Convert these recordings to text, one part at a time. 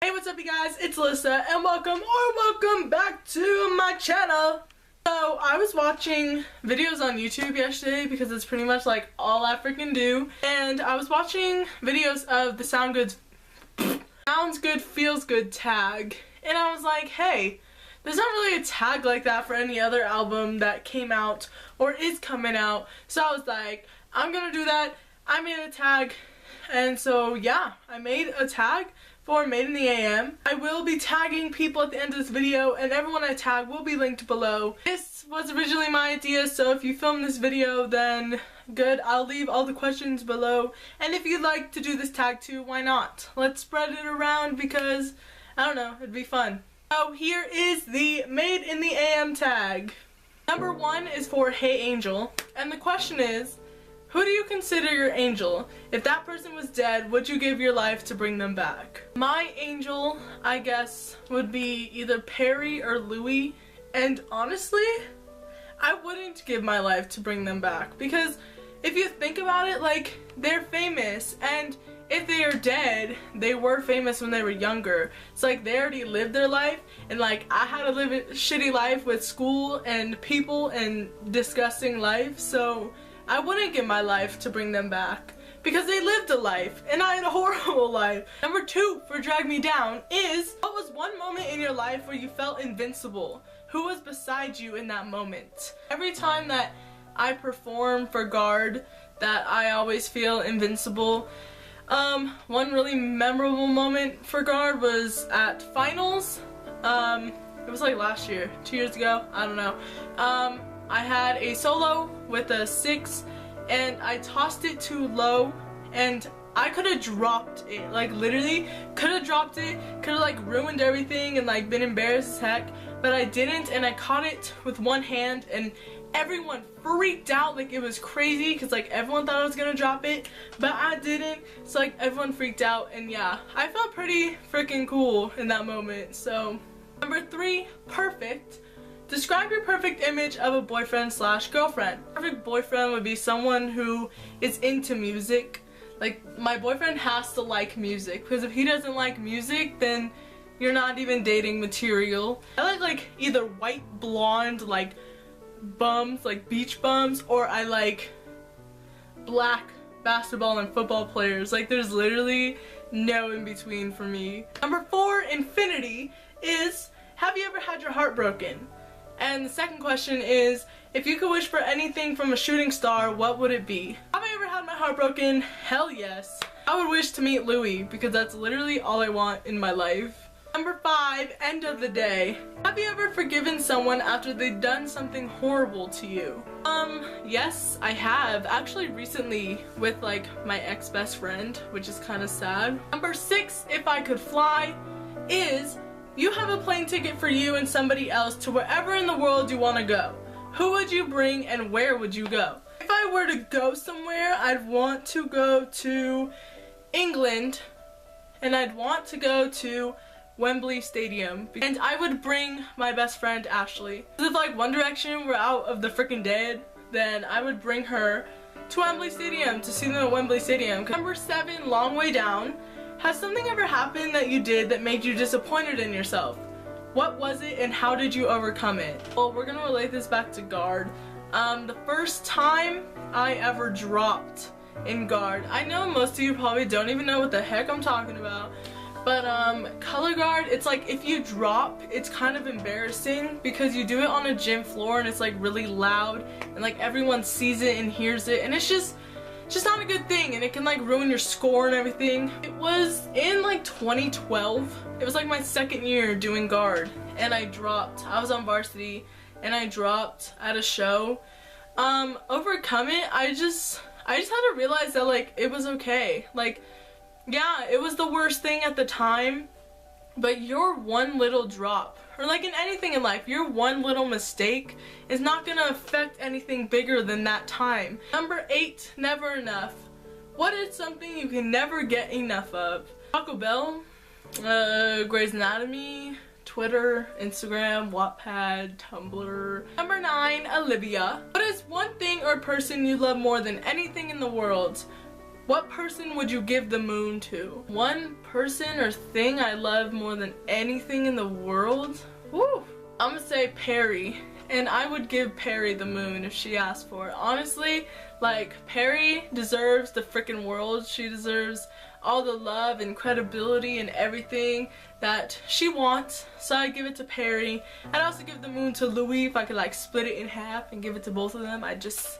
Hey, what's up you guys? It's Alissa and welcome back to my channel. So I was watching videos on YouTube yesterday because it's pretty much like all I freaking do, and I was watching videos of the Sounds Good Feels Good tag, and I was like, hey, there's not really a tag like that for any other album that came out or is coming out. So I was like, I'm gonna do that. I made a tag, and so yeah, I made a tag for Made in the A.M. I will be tagging people at the end of this video, and everyone I tag will be linked below. This was originally my idea, so if you film this video, then good. I'll leave all the questions below, and if you'd like to do this tag too, why not? Let's spread it around because, I don't know, it'd be fun. So here is the Made in the A.M. tag. Number 1 is for Hey Angel, and the question is, who do you consider your angel? If that person was dead, would you give your life to bring them back? My angel, I guess, would be either Perry or Louis, and honestly, I wouldn't give my life to bring them back, because if you think about it, like, they're famous, and if they are dead, they were famous when they were younger. It's like they already lived their life, and like I had to live a shitty life with school and people and disgusting life, so I wouldn't give my life to bring them back because they lived a life and I had a horrible life. Number 2 for Drag Me Down is, what was one moment in your life where you felt invincible? Who was beside you in that moment? Every time that I perform for Guard, that I always feel invincible. One really memorable moment for Guard was at finals. It was like last year, 2 years ago, I don't know. I had a solo with a 6 and I tossed it too low and I could have dropped it, like literally could have dropped it, could have like ruined everything and like been embarrassed as heck, but I didn't, and I caught it with one hand and everyone freaked out like it was crazy because like everyone thought I was gonna drop it, but I didn't, so like everyone freaked out, and yeah, I felt pretty freaking cool in that moment. So number 3, perfect. Describe your perfect image of a boyfriend / girlfriend. Perfect boyfriend would be someone who is into music. Like, my boyfriend has to like music, because if he doesn't like music, then you're not even dating material. I like either white blonde like bums, like beach bums, or I like black basketball and football players. Like, there's literally no in between for me. Number 4, infinity, is, have you ever had your heart broken? And the second question is, if you could wish for anything from a shooting star, what would it be? Have I ever had my heart broken? Hell yes. I would wish to meet Louis, because that's literally all I want in my life. Number 5, end of the day. Have you ever forgiven someone after they've done something horrible to you? Yes, I have. Actually recently with like my ex-best friend, which is kind of sad. Number 6, if I could fly, is, you have a plane ticket for you and somebody else to wherever in the world you want to go. Who would you bring and where would you go? If I were to go somewhere, I'd want to go to England, and I'd want to go to Wembley Stadium, and I would bring my best friend Ashley. If like One Direction were out of the freaking dead, then I would bring her to Wembley Stadium to see them at Wembley Stadium. Number 7, long way down. Has something ever happened that you did that made you disappointed in yourself? What was it and how did you overcome it? Well, we're gonna relate this back to Guard. The first time I ever dropped in Guard, I know most of you probably don't even know what the heck I'm talking about, but color guard, it's like if you drop, it's kind of embarrassing because you do it on a gym floor and it's like really loud and like everyone sees it and hears it, and it's just not a good thing, and it can like ruin your score and everything. It was in like 2012. It was like my second year doing Guard, and I dropped. I was on varsity and I dropped at a show. Overcome it, I just had to realize that like it was okay. Like, yeah, it was the worst thing at the time, but your one little drop, or like in anything in life, your one little mistake is not gonna affect anything bigger than that time. Number 8, never enough. What is something you can never get enough of? Taco Bell, Grey's Anatomy, Twitter, Instagram, Wattpad, Tumblr. Number 9, Olivia. What is one thing or person you love more than anything in the world? What person would you give the moon to? One person or thing I love more than anything in the world? Woo! I'm gonna say Perry. And I would give Perry the moon if she asked for it. Honestly, like, Perry deserves the freaking world. She deserves all the love and credibility and everything that she wants. So I'd give it to Perry. I'd also give the moon to Louis if I could like split it in half and give it to both of them. I'd just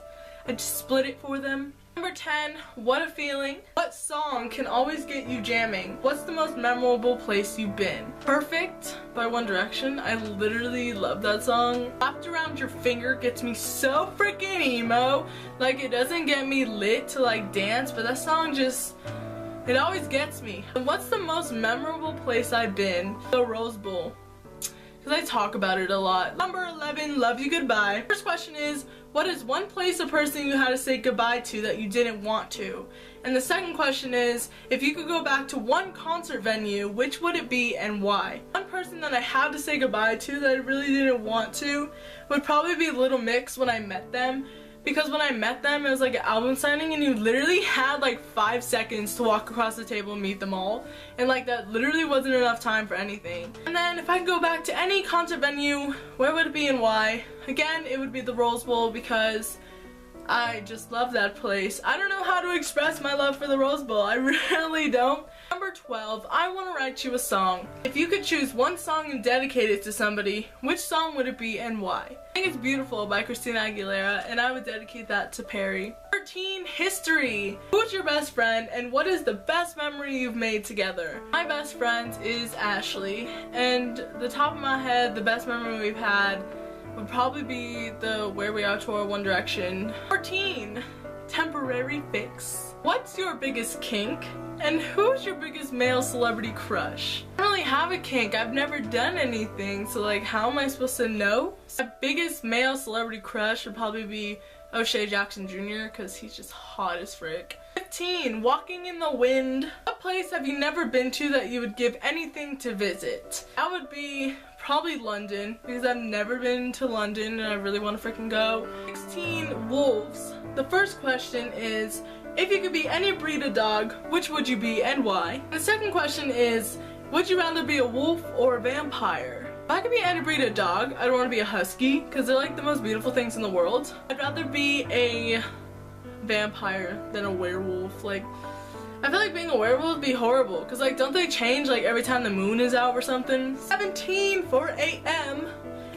split it for them. Number 10, what a feeling. What song can always get you jamming? What's the most memorable place you've been? Perfect by One Direction. I literally love that song. Wrapped Around Your Finger gets me so freaking emo. Like, it doesn't get me lit to like dance, but that song just, it always gets me. And what's the most memorable place I've been? The Rose Bowl. Because I talk about it a lot. Number 11, love you goodbye. First question is, what is one place or person you had to say goodbye to that you didn't want to? And the second question is, if you could go back to one concert venue, which would it be and why? One person that I had to say goodbye to that I really didn't want to would probably be Little Mix when I met them. Because when I met them, it was like an album signing and you literally had like 5 seconds to walk across the table and meet them all. And like that literally wasn't enough time for anything. And then if I could go back to any concert venue, where would it be and why? Again, it would be the Rose Bowl because I just love that place. I don't know how to express my love for the Rose Bowl. I really don't. Number 12, I want to write you a song. If you could choose one song and dedicate it to somebody, which song would it be and why? I think it's Beautiful by Christina Aguilera, and I would dedicate that to Perry. 13, history. Who's your best friend and what is the best memory you've made together? My best friend is Ashley, and the top of my head, the best memory we've had would probably be the Where We Are tour, One Direction. 14, temporary fix. What's your biggest kink? And who's your biggest male celebrity crush? I don't really have a kink. I've never done anything, so like how am I supposed to know? My biggest male celebrity crush would probably be O'Shea Jackson Jr. because he's just hot as frick. 15, walking in the wind. What place have you never been to that you would give anything to visit? That would be probably London because I've never been to London and I really want to freaking go. 16, wolves. The first question is, if you could be any breed of dog, which would you be and why? The second question is, would you rather be a wolf or a vampire? If I could be any breed of dog, I'd want to be a husky because they're like the most beautiful things in the world. I'd rather be a vampire than a werewolf. Like, I feel like being a werewolf would be horrible because like don't they change like every time the moon is out or something? 17 for AM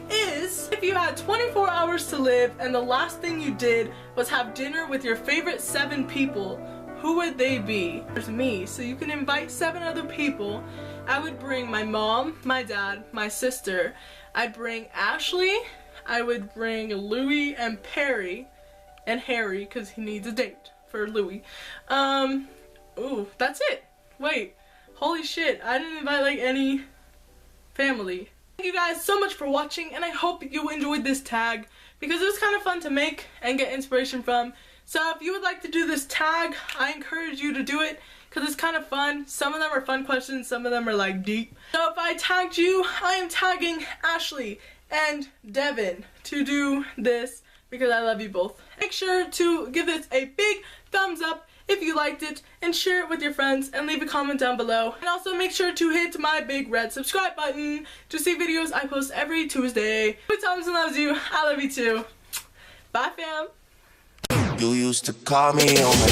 is, if you had 24 hours to live and the last thing you did was have dinner with your favorite 7 people, who would they be? There's me, so you can invite 7 other people. I would bring my mom, my dad, my sister. I'd bring Ashley. I would bring Louis and Perry and Harry because he needs a date for Louis. Ooh, that's it. Wait, holy shit, I didn't invite like any family. Thank you guys so much for watching, and I hope you enjoyed this tag because it was kind of fun to make and get inspiration from. So if you would like to do this tag, I encourage you to do it because it's kind of fun. Some of them are fun questions, some of them are like deep. So if I tagged you, I am tagging Ashley and Devin to do this because I love you both. Make sure to give this a big thumbs up if you liked it, and share it with your friends, and leave a comment down below. And also make sure to hit my big red subscribe button to see videos I post every Tuesday. Who Thompson loves you, I love you too. Bye fam. You used to call me on my